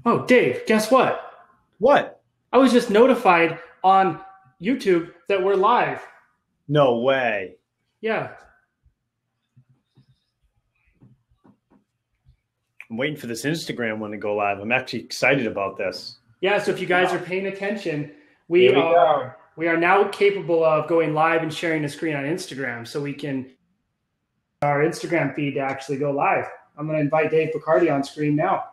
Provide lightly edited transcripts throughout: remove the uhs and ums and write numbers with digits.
Oh, Dave, guess what? What? I was just notified on YouTube that we're live. No way. Yeah. I'm waiting for this Instagram one to go live. I'm actually excited about this. Yeah, so if you guys are paying attention, we Here we go. are we are now capable of going live and sharing the screen on Instagram so we can our Instagram feed to actually go live. I'm going to invite Dave Picardi on screen now.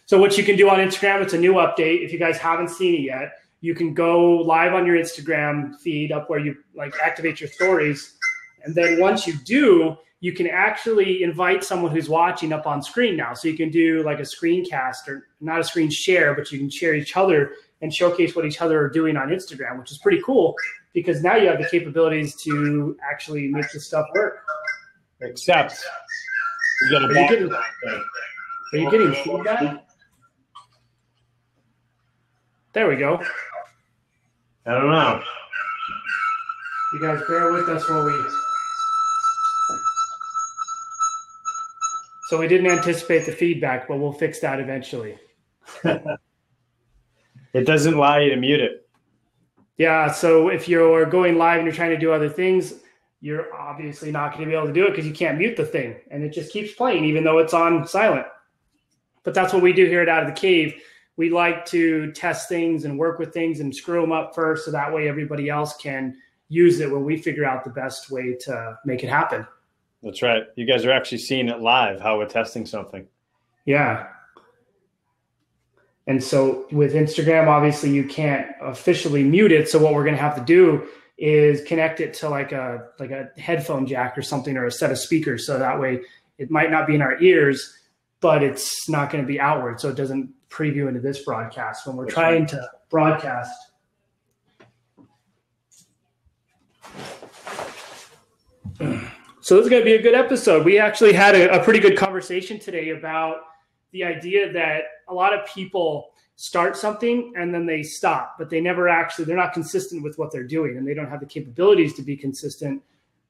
So what you can do on Instagram, it's a new update. If you guys haven't seen it yet, you can go live on your Instagram feed up where you like activate your stories. And then once you do, you can actually invite someone who's watching up on screen now. So you can do like a screencast or not a screen share, but you can share each other and showcase what each other are doing on Instagram, which is pretty cool because now you have the capabilities to actually make this stuff work. Except we got a Are you getting feedback? There we go. I don't know. You guys bear with us while we... So we didn't anticipate the feedback, but we'll fix that eventually. It doesn't allow you to mute it. Yeah, so if you're going live and you're trying to do other things, you're obviously not going to be able to do it because you can't mute the thing. And it just keeps playing even though it's on silent. But that's what we do here at Out of the Cave. We like to test things and work with things and screw them up first so that way everybody else can use it when we figure out the best way to make it happen. That's right. You guys are actually seeing it live, how we're testing something. Yeah. And so with Instagram, obviously you can't officially mute it. So what we're going to have to do is connect it to like a headphone jack or something or a set of speakers. So that way it might not be in our ears, but it's not going to be outward. So it doesn't preview into this broadcast when we're trying to broadcast. So this is going to be a good episode. We actually had a pretty good conversation today about the idea that a lot of people start something and then they stop, but they're not consistent with what they're doing and they don't have the capabilities to be consistent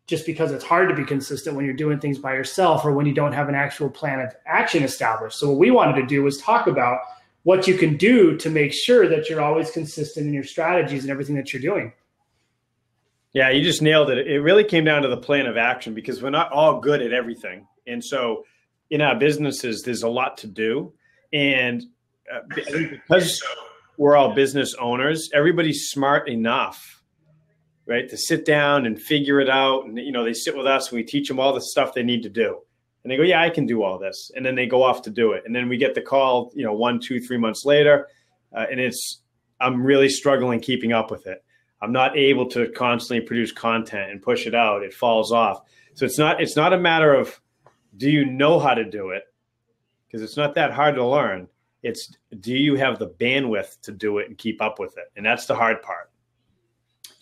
just because it's hard to be consistent when you're doing things by yourself or when you don't have an actual plan of action established. So what we wanted to do was talk about what you can do to make sure that you're always consistent in your strategies and everything that you're doing. Yeah, you just nailed it. It really came down to the plan of action because we're not all good at everything. And so in our businesses, there's a lot to do. And because we're all business owners, everybody's smart enough, right, to sit down and figure it out. And, they sit with us and we teach them all the stuff they need to do. And they go, yeah, I can do all this. And then they go off to do it. And then we get the call, 1, 2, 3 months later. And I'm really struggling keeping up with it. I'm not able to constantly produce content and push it out. It falls off. So it's not a matter of, do you know how to do it? Because it's not that hard to learn. It's, do you have the bandwidth to do it and keep up with it? And that's the hard part.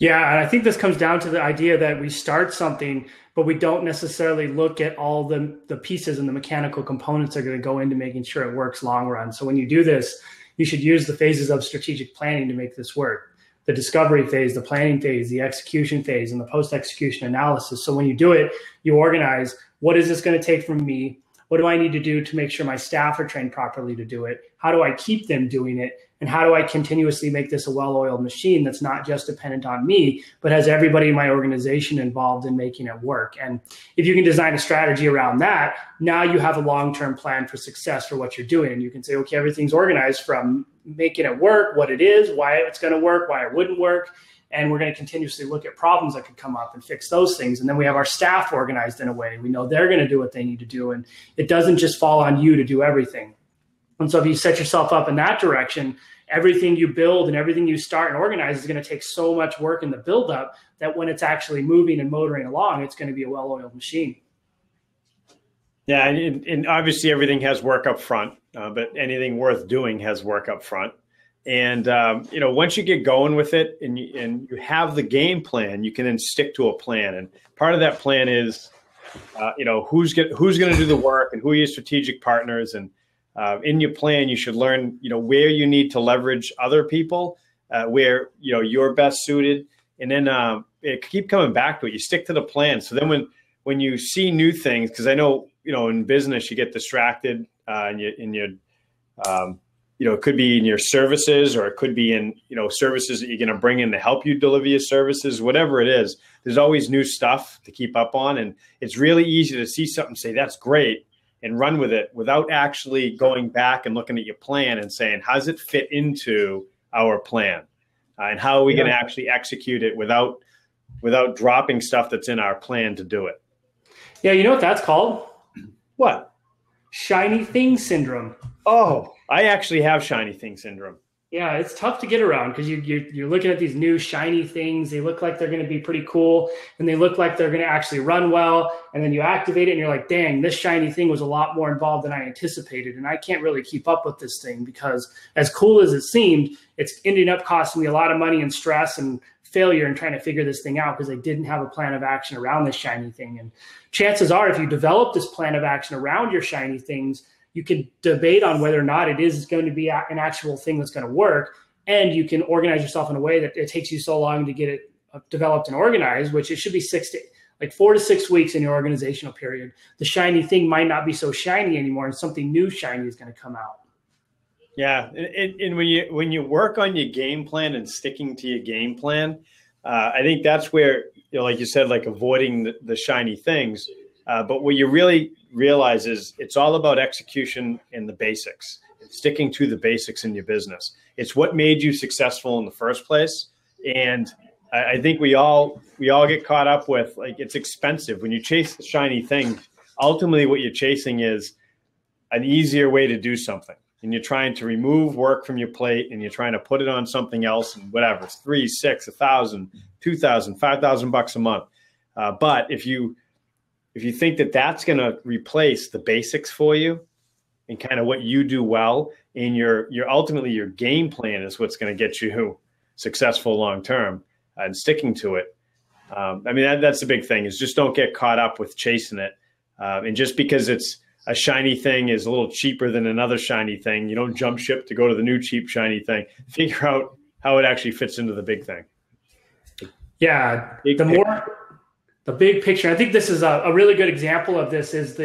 Yeah, and I think this comes down to the idea that we start something, but we don't necessarily look at all the pieces and the mechanical components that are going to go into making sure it works long run. So when you do this, you should use the phases of strategic planning to make this work. The discovery phase, the planning phase, the execution phase, and the post-execution analysis. So when you do it, you organize, what is this going to take from me? What do I need to do to make sure my staff are trained properly to do it? How do I keep them doing it? And how do I continuously make this a well-oiled machine that's not just dependent on me, but has everybody in my organization involved in making it work? And if you can design a strategy around that, now you have a long-term plan for success for what you're doing. And you can say, okay, everything's organized from making it work, what it is, why it's going to work, why it wouldn't work. And we're going to continuously look at problems that could come up and fix those things. And then we have our staff organized in a way. We know they're going to do what they need to do. And it doesn't just fall on you to do everything. And so if you set yourself up in that direction, everything you build and everything you start and organize is going to take so much work in the buildup that when it's actually moving and motoring along, it's going to be a well-oiled machine. Yeah, and obviously everything has work up front, but anything worth doing has work up front. And, once you get going with it and you have the game plan, you can then stick to a plan. And part of that plan is, who's going to do the work and who are your strategic partners. And in your plan, you should learn, where you need to leverage other people, where, you're best suited. And then keep coming back to it. You stick to the plan. So then when you see new things, because I know, in business, you get distracted and you it could be in your services, or it could be in, services that you're going to bring in to help you deliver your services, whatever it is. There's always new stuff to keep up on. And it's really easy to see something, say, that's great, and run with it without actually going back and looking at your plan and saying, how does it fit into our plan? And how are we going to actually execute it without dropping stuff that's in our plan to do it? Yeah, you know what that's called? What? Shiny thing syndrome. Oh, I actually have shiny thing syndrome. Yeah, it's tough to get around because you're looking at these new shiny things. They look like they're going to be pretty cool, and they look like they're going to actually run well. And then you activate it, and you're like, dang, this shiny thing was a lot more involved than I anticipated. And I can't really keep up with this thing because as cool as it seemed, it's ending up costing me a lot of money and stress and failure in trying to figure this thing out because I didn't have a plan of action around this shiny thing. And chances are, if you develop this plan of action around your shiny things, you can debate on whether or not it is going to be an actual thing that's going to work. And you can organize yourself in a way that it takes you so long to get it developed and organized, which it should be 4 to 6 weeks in your organizational period. The shiny thing might not be so shiny anymore, and something new shiny is going to come out. Yeah. And when you work on your game plan and sticking to your game plan, I think that's where, like you said, like avoiding the shiny things. But what you really realize is it's all about execution and the basics, sticking to the basics in your business. It's what made you successful in the first place. And I think we all get caught up with, like, it's expensive. When you chase the shiny thing, ultimately what you're chasing is an easier way to do something. And you're trying to remove work from your plate, and you're trying to put it on something else, and whatever, it's $3,000, $6,000, $1,000, $2,000, $5,000 a month. But if you think that that's going to replace the basics for you and kind of what you do well, and your ultimately your game plan is what's going to get you successful long term and sticking to it. That's the big thing, is just don't get caught up with chasing it. And just because it's a shiny thing is a little cheaper than another shiny thing, you don't jump ship to go to the new cheap shiny thing. Figure out how it actually fits into the big thing. Yeah, the big picture. I think this is a really good example of this is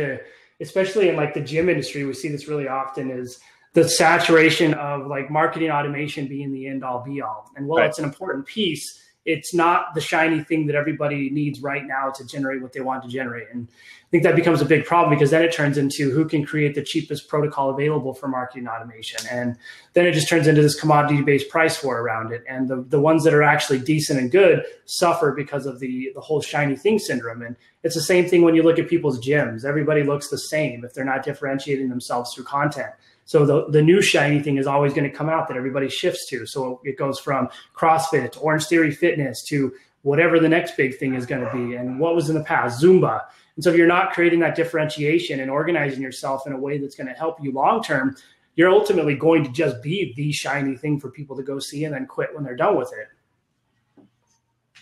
especially in like the gym industry, we see this really often, is the saturation of like marketing automation being the end all be all. And while it's an important piece, it's not the shiny thing that everybody needs right now to generate what they want to generate. And I think that becomes a big problem because then it turns into who can create the cheapest protocol available for marketing automation. And then it just turns into this commodity-based price war around it. And the ones that are actually decent and good suffer because of the whole shiny thing syndrome. And it's the same thing when you look at people's gyms. Everybody looks the same if they're not differentiating themselves through content. So the new shiny thing is always going to come out that everybody shifts to. So it goes from CrossFit to Orange Theory Fitness to whatever the next big thing is going to be. And what was in the past, Zumba. And so if you're not creating that differentiation and organizing yourself in a way that's going to help you long-term, you're ultimately going to just be the shiny thing for people to go see and then quit when they're done with it.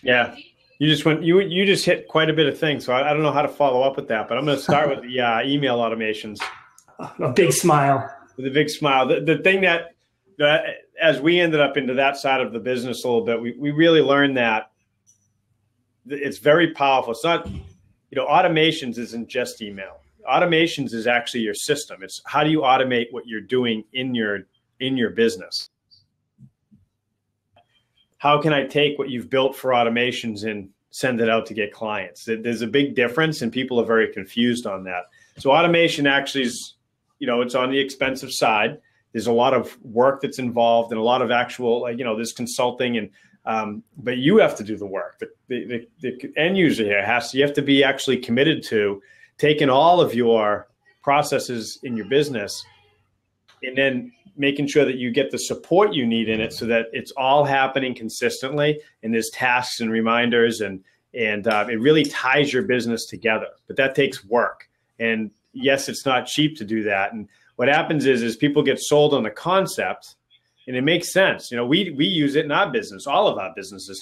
Yeah. You just hit quite a bit of things. So I don't know how to follow up with that, but I'm going to start with the email automations. A big smile. With a big smile. The thing that as we ended up into that side of the business a little bit, we really learned that it's very powerful. It's not, automations isn't just email. Automations is actually your system. It's how do you automate what you're doing in your business? How can I take what you've built for automations and send it out to get clients? There's a big difference, and people are very confused on that. So automation actually is, it's on the expensive side. There's a lot of work that's involved and a lot of actual, there's consulting, and but you have to do the work. The end user here you have to be actually committed to taking all of your processes in your business and then making sure that you get the support you need in it so that it's all happening consistently, and there's tasks and reminders, and it really ties your business together. But that takes work. And yes, it's not cheap to do that. And what happens is people get sold on the concept, and it makes sense. We use it in our business. All of our businesses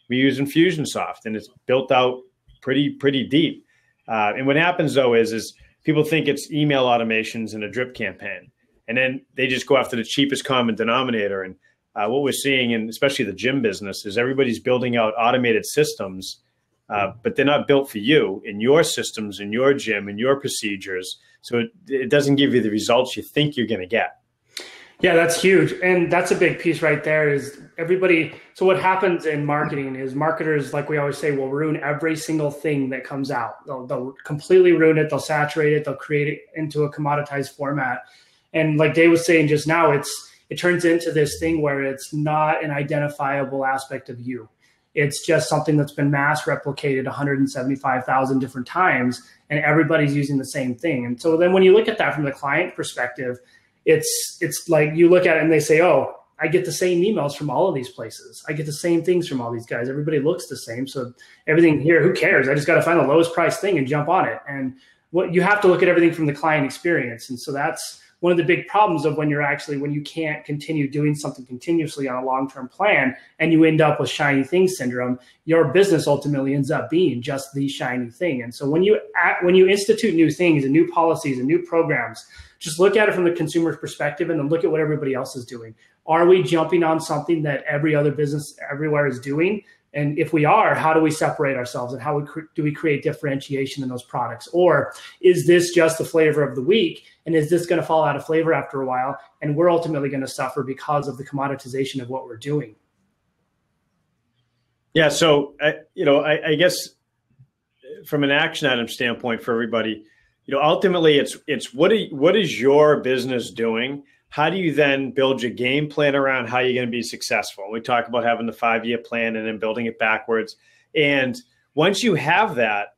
we use Infusionsoft, and it's built out pretty deep. And what happens though is people think it's email automations and a drip campaign, and then they just go after the cheapest common denominator. And what we're seeing, in especially the gym business, is everybody's building out automated systems, but they're not built for you and your systems and your gym and your procedures. So it doesn't give you the results you think you're going to get. Yeah, that's huge. And that's a big piece right there is everybody. So what happens in marketing is marketers, like we always say, will ruin every single thing that comes out. They'll completely ruin it. They'll saturate it. They'll create it into a commoditized format. And like Dave was saying just now, it turns into this thing where it's not an identifiable aspect of you. It's just something that's been mass replicated 175,000 different times, and everybody's using the same thing. And so then when you look at that from the client perspective, it's like you look at it and they say, oh, I get the same emails from all of these places. I get the same things from all these guys. Everybody looks the same. So everything here, who cares? I just got to find the lowest price thing and jump on it. And what you have to look at everything from the client experience. And so that's one of the big problems of when you can't continue doing something continuously on a long-term plan and you end up with shiny thing syndrome, your business ultimately ends up being just the shiny thing. And so when you institute new things and new policies and new programs, just look at it from the consumer's perspective and then look at what everybody else is doing. Are we jumping on something that every other business everywhere is doing? And if we are, how do we separate ourselves and how do we create differentiation in those products? Or is this just the flavor of the week? And is this going to fall out of flavor after a while? And we're ultimately going to suffer because of the commoditization of what we're doing. Yeah. So, I guess from an action item standpoint for everybody, ultimately it's what is your business doing? How do you then build your game plan around how you're going to be successful? We talk about having the 5-year plan and then building it backwards. And once you have that,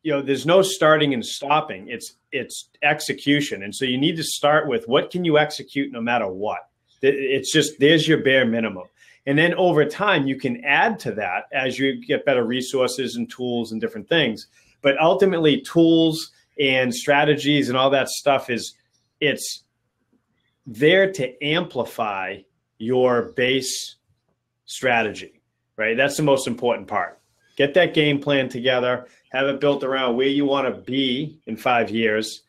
there's no starting and stopping. It's execution. And so you need to start with what can you execute no matter what? It's just, there's your bare minimum. And then over time, you can add to that as you get better resources and tools and different things. But ultimately, tools and strategies and all that stuff it's there to amplify your base strategy, right? That's the most important part. Get that game plan together, have it built around where you want to be in 5 years,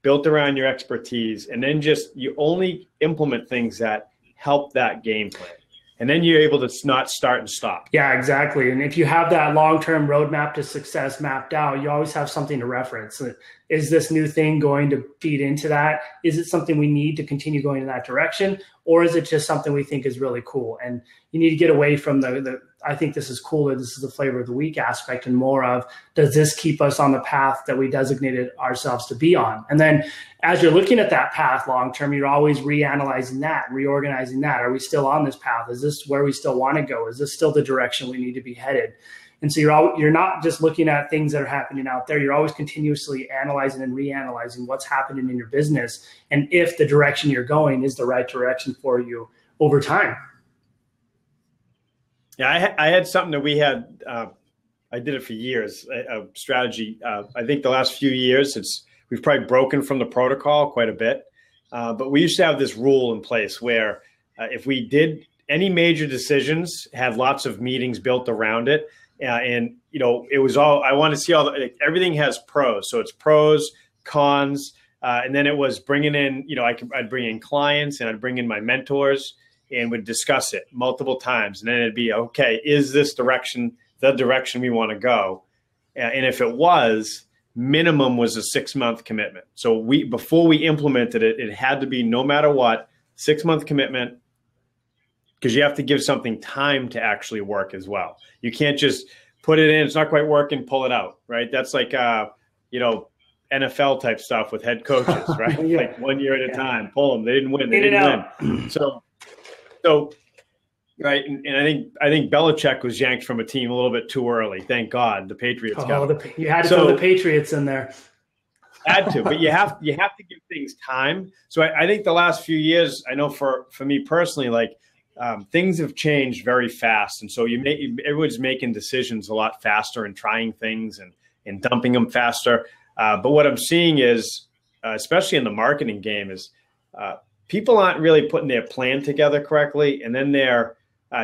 built around your expertise, and then you only implement things that help that game plan. And then you're able to not start and stop. Yeah, exactly. And if you have that long-term roadmap to success mapped out, you always have something to reference. Is this new thing going to feed into that? Is it something we need to continue going in that direction? Or is it just something we think is really cool? And you need to get away from the I think this is cooler, this is the flavor of the week aspect, and more of, does this keep us on the path that we designated ourselves to be on? And then as you're looking at that path long-term, you're always reanalyzing that, reorganizing that. Are we still on this path? Is this where we still want to go? Is this still the direction we need to be headed? And so you're not just looking at things that are happening out there. You're always continuously analyzing and reanalyzing what's happening in your business and if the direction you're going is the right direction for you over time. Yeah, I had something that we had. I did it for years. A strategy. I think the last few years, we've probably broken from the protocol quite a bit. But we used to have this rule in place where if we did any major decisions, had lots of meetings built around it, and it was all. I want to see everything has pros. So it's pros, cons, and then it was bringing in. I'd bring in clients and I'd bring in my mentors, and would discuss it multiple times. And then it'd be, okay, is this direction the direction we want to go? And if it was, minimum was a 6-month commitment. So before we implemented it, it had to be, no matter what, 6-month commitment, because you have to give something time to actually work as well. You can't just put it in, it's not quite working, pull it out, right? That's like, NFL type stuff with head coaches, right? Yeah. Like 1 year at a time, pull them. They didn't win. They didn't win. So, right, and I think Belichick was yanked from a team a little bit too early. Thank God, the Patriots got him. You had to throw the Patriots in there. Had to, but you have to give things time. So I think the last few years, I know for me personally, like things have changed very fast, and so everyone's making decisions a lot faster and trying things and dumping them faster. But what I'm seeing is, especially in the marketing game, is people aren't really putting their plan together correctly, and then they're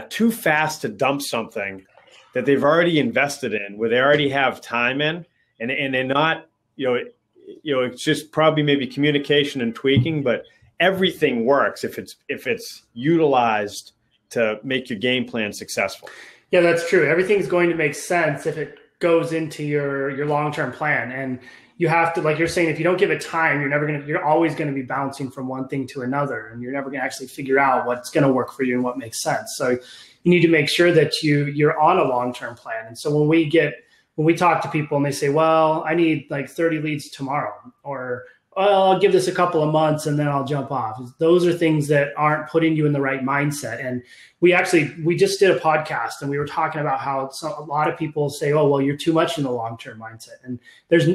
too fast to dump something that they've already invested in, where they already have time in, and they're not, it's just probably maybe communication and tweaking, but everything works if it's utilized to make your game plan successful. Yeah, that's true. Everything's going to make sense if it goes into your long-term plan. And you have to, like you're saying, if you don't give it time, you're always going to be bouncing from one thing to another, and you're never going to actually figure out what's going to work for you and what makes sense. So you need to make sure that you're on a long-term plan. And so when we talk to people and they say, well, I need like 30 leads tomorrow, or, well, I'll give this a couple of months and then I'll jump off. Those are things that aren't putting you in the right mindset. And we just did a podcast and we were talking about how a lot of people say, oh, well, you're too much in the long-term mindset. And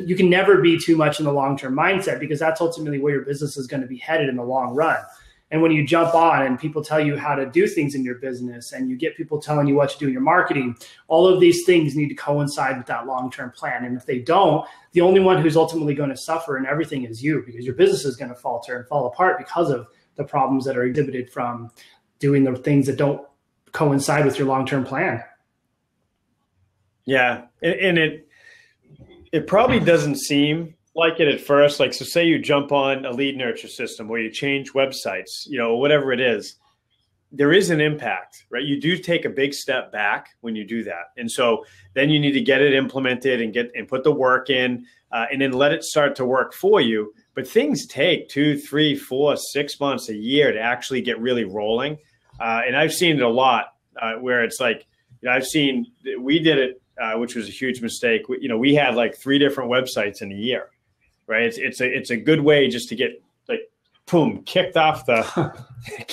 you can never be too much in the long-term mindset, because that's ultimately where your business is going to be headed in the long run. And when you jump on and people tell you how to do things in your business, and you get people telling you what to do in your marketing, all of these things need to coincide with that long-term plan. And if they don't, the only one who's ultimately going to suffer in everything is you, because your business is going to falter and fall apart because of the problems that are exhibited from doing the things that don't coincide with your long-term plan. Yeah. And it probably doesn't seem like it at first. Like, so say you jump on a lead nurture system or you change websites, whatever it is, there is an impact, right? You do take a big step back when you do that. And so then you need to get it implemented and put the work in, and then let it start to work for you. But things take 2, 3, 4, 6 months, a year to actually get really rolling. And I've seen it a lot where it's like, we did it, which was a huge mistake. We had like 3 different websites in a year. Right, it's a good way just to get like, boom, kicked off the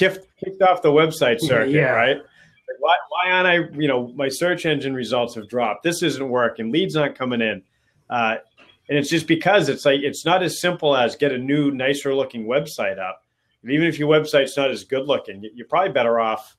website circuit, yeah. Right? Like, why aren't I? My search engine results have dropped. This isn't working. Leads aren't coming in, and it's just because it's not as simple as get a new, nicer looking website up. And even if your website's not as good looking, you're probably better off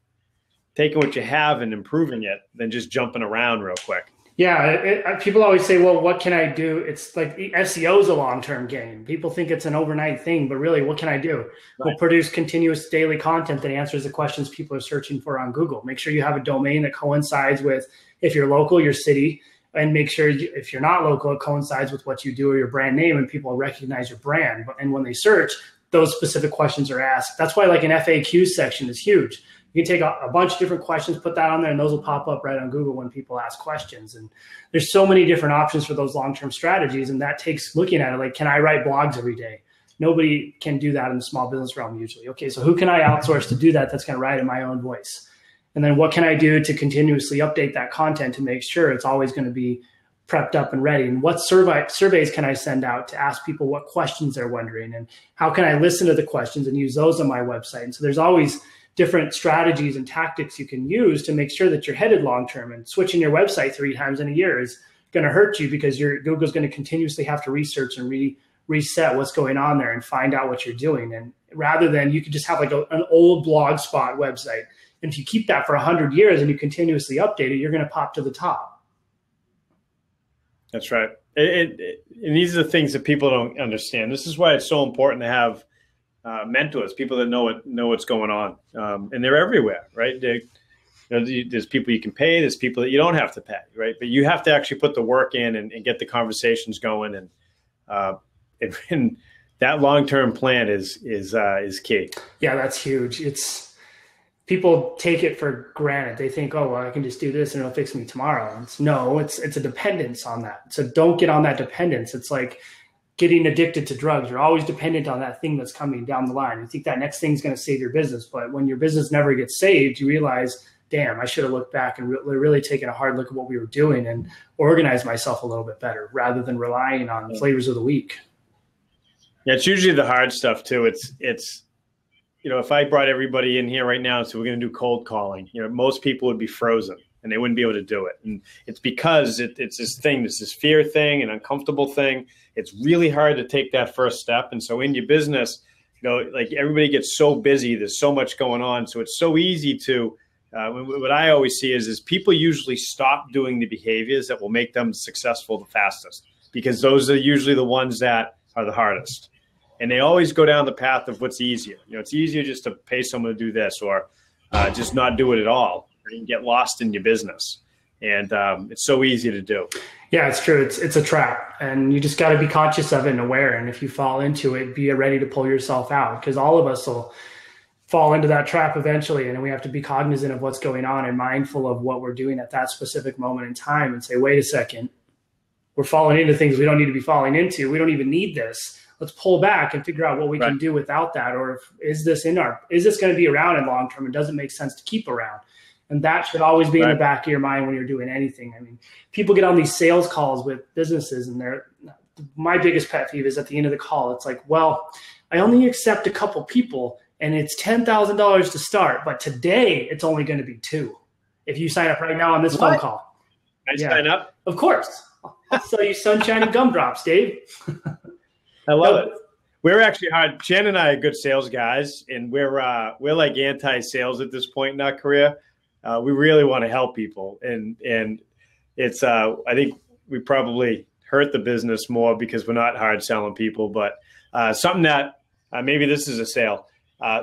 taking what you have and improving it than just jumping around real quick. Yeah, people always say, well, what can I do? It's like SEO is a long-term game. People think it's an overnight thing, but really, what can I do? Right. We'll produce continuous daily content that answers the questions people are searching for on Google. Make sure you have a domain that coincides with, if you're local, your city, and make sure if you're not local, it coincides with what you do or your brand name, and people recognize your brand. And when they search, those specific questions are asked. That's why like an FAQ section is huge. You can take a bunch of different questions, put that on there, and those will pop up right on Google when people ask questions. And there's so many different options for those long-term strategies. And that takes looking at it like, can I write blogs every day? Nobody can do that in the small business realm usually. Okay, so who can I outsource to do that that's going to write in my own voice? And then what can I do to continuously update that content to make sure it's always going to be prepped up and ready? And what surveys can I send out to ask people what questions they're wondering? And how can I listen to the questions and use those on my website? And so there's always different strategies and tactics you can use to make sure that you're headed long-term. And switching your website 3 times in a year is going to hurt you, because Google's going to continuously have to research and reset what's going on there and find out what you're doing. And rather than, you could just have like an old Blogspot website. And if you keep that for 100 years and you continuously update it, you're going to pop to the top. That's right. And these are the things that people don't understand. This is why it's so important to have mentors, people that know what's going on, and they're everywhere, right? There's people you can pay, there's people that you don't have to pay, right? But you have to actually put the work in and get the conversations going, and that long-term plan is key. Yeah, that's huge. People take it for granted. They think, oh, well, I can just do this and it'll fix me tomorrow. It's a dependence on that. So don't get on that dependence. It's like getting addicted to drugs. You're always dependent on that thing that's coming down the line. You think that next thing's going to save your business. But when your business never gets saved, you realize, damn, I should have looked back and really taken a hard look at what we were doing and organized myself a little bit better rather than relying on flavors of the week. Yeah, it's usually the hard stuff too. It's if I brought everybody in here right now, so we're going to do cold calling, most people would be frozen and they wouldn't be able to do it. And it's because it's this fear thing, an uncomfortable thing. It's really hard to take that first step. And so in your business, like everybody gets so busy, there's so much going on. So it's so easy to, what I always see is people usually stop doing the behaviors that will make them successful the fastest, because those are usually the ones that are the hardest. And they always go down the path of what's easier. It's easier just to pay someone to do this, or just not do it at all, or you can get lost in your business. And it's so easy to do. Yeah, it's true. It's a trap, and you just got to be conscious of it and aware. And if you fall into it, be ready to pull yourself out, because all of us will fall into that trap eventually. And we have to be cognizant of what's going on and mindful of what we're doing at that specific moment in time and say, wait a second, we're falling into things we don't need to be falling into. We don't even need this. Let's pull back and figure out what we can do without that. Or is this going to be around in long term? It doesn't make sense to keep around. And that should always be in the back of your mind when you're doing anything. I mean, people get on these sales calls with businesses, and my biggest pet peeve is at the end of the call, it's like, well, I only accept a couple people and it's $10,000 to start, but today it's only going to be $2,000 if you sign up right now on this phone call. Can I sign up? Of course. I'll sell you sunshine and gumdrops, Dave. I love it. We're actually hard. Jen and I are good sales guys, and we're like anti-sales at this point in our career. We really want to help people, and it's I think we probably hurt the business more because we're not hard selling people. But something that maybe this is a sale,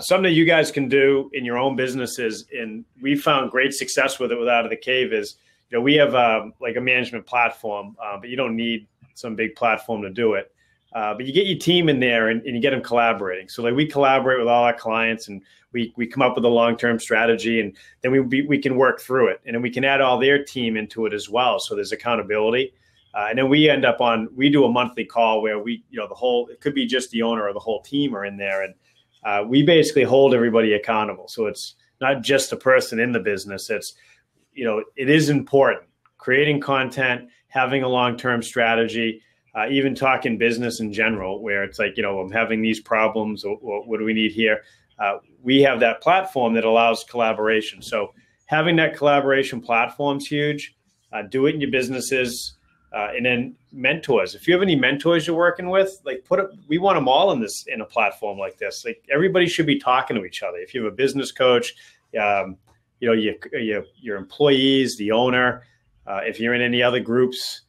something that you guys can do in your own businesses, and we found great success with it with Out of the Cave is, we have like a management platform, but you don't need some big platform to do it. But you get your team in there and you get them collaborating. So like we collaborate with all our clients, and we come up with a long-term strategy, and then we can work through it, and then we can add all their team into it as well. So there's accountability. And then we do a monthly call where it could be just the owner or the whole team are in there. And we basically hold everybody accountable. So it's not just the person in the business. It's, it is important creating content, having a long-term strategy, even talking business in general, where it's like, I'm having these problems, or what do we need here? We have that platform that allows collaboration. So having that collaboration platform is huge. Do it in your businesses, and then mentors. If you have any mentors you're working with, we want them all in a platform like this. Like everybody should be talking to each other. If you have a business coach, your employees, the owner, if you're in any other groups,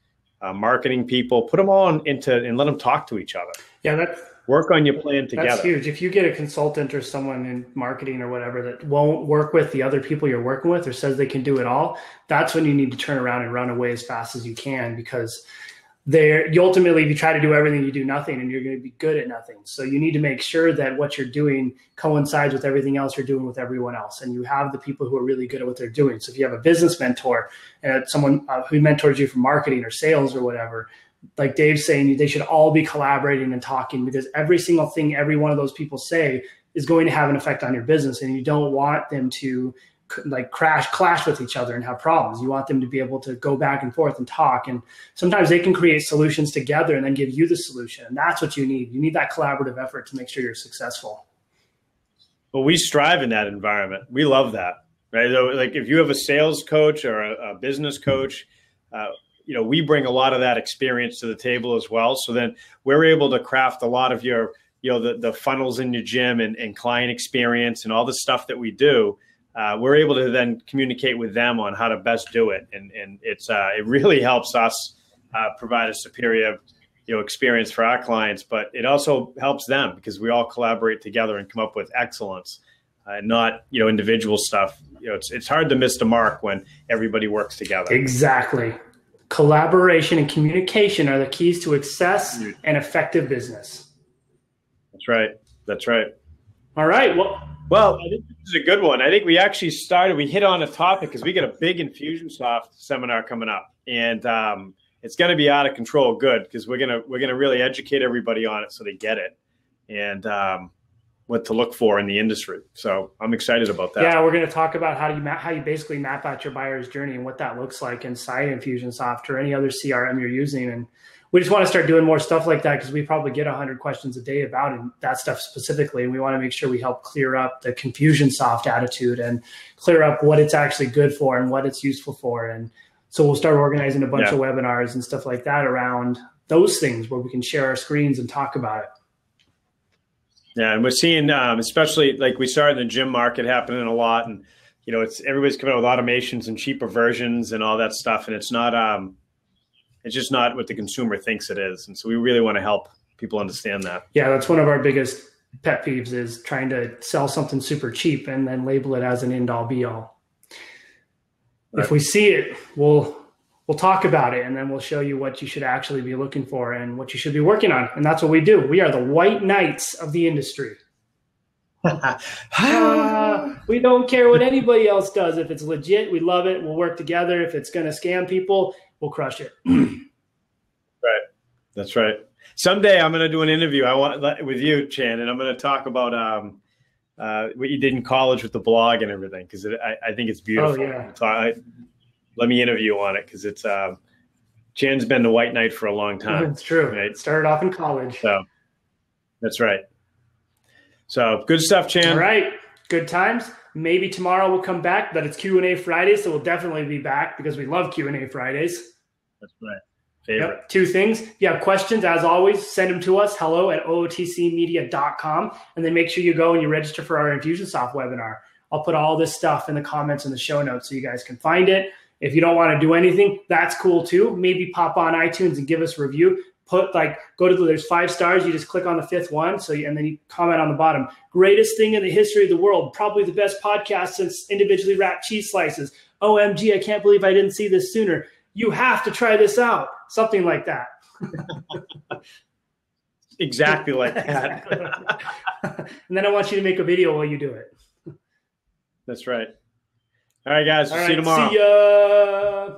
marketing people, put them all into and let them talk to each other. Yeah, work on your plan together. That's huge. If you get a consultant or someone in marketing or whatever that won't work with the other people you're working with or says they can do it all, that's when you need to turn around and run away as fast as you can, because you ultimately, if you try to do everything, you do nothing, and you're going to be good at nothing. So you need to make sure that what you're doing coincides with everything else you're doing with everyone else. And you have the people who are really good at what they're doing. So if you have a business mentor and someone who mentors you for marketing or sales or whatever, like Dave's saying, they should all be collaborating and talking, because every single thing every one of those people say is going to have an effect on your business. And you don't want them to clash with each other and have problems. You want them to be able to go back and forth and talk. And sometimes they can create solutions together and then give you the solution. And that's what you need. You need that collaborative effort to make sure you're successful. Well, we strive in that environment. We love that, right? So, like if you have a sales coach or a business coach, we bring a lot of that experience to the table as well. So then we're able to craft a lot of your, the funnels in your gym and client experience and all the stuff that we do. We're able to then communicate with them on how to best do it. And it really helps us provide a superior, experience for our clients, but it also helps them because we all collaborate together and come up with excellence, not, individual stuff. It's hard to miss the mark when everybody works together. Exactly. Collaboration and communication are the keys to success and effective business. That's right. All right. Well, I think this is a good one. I think we hit on a topic because we got a big Infusionsoft seminar coming up, and it's going to be out of control good, because we're going to really educate everybody on it so they get it and what to look for in the industry. So I'm excited about that. Yeah, we're going to talk about how you basically map out your buyer's journey and what that looks like inside Infusionsoft or any other CRM you're using. And we just want to start doing more stuff like that, because we probably get 100 questions a day about that stuff specifically. And we want to make sure we help clear up the Confusionsoft attitude and clear up what it's actually good for and what it's useful for. And so we'll start organizing a bunch of webinars and stuff like that around those things where we can share our screens and talk about it. Yeah, and we're seeing, especially like we started in the gym market happening a lot, and everybody's coming out with automations and cheaper versions and all that stuff, and it's just not what the consumer thinks it is. And so we really want to help people understand that. Yeah, that's one of our biggest pet peeves, is trying to sell something super cheap and then label it as an end-all be-all. Right. If we see it, we'll talk about it, and then we'll show you what you should actually be looking for and what you should be working on. And that's what we do. We are the white knights of the industry. We don't care what anybody else does. If it's legit, we love it. We'll work together. If it's going to scam people, we'll crush it. That's right. Someday I'm going to do an interview with you, Chan, and I'm going to talk about what you did in college with the blog and everything, because I think it's beautiful. Oh, yeah. Let me interview on it, because it's Chan's been the White Knight for a long time. It's true. Right? It started off in college. So that's right. So good stuff, Chan. All right. Good times. Maybe tomorrow we'll come back, but it's Q&A Friday, so we'll definitely be back because we love Q&A Fridays. That's right. Favorite. Yep. 2 things. If you have questions, as always, send them to us, hello@ootcmedia.com, and then make sure you go and you register for our Infusionsoft webinar. I'll put all this stuff in the comments in the show notes so you guys can find it. If you don't want to do anything, that's cool too. Maybe pop on iTunes and give us a review. There's 5 stars. You just click on the 5th one. And then you comment on the bottom. Greatest thing in the history of the world. Probably the best podcast since individually wrapped cheese slices. OMG, I can't believe I didn't see this sooner. You have to try this out. Something like that. Exactly like that. Exactly. And then I want you to make a video while you do it. That's right. All right, guys. All right, see you tomorrow. See ya.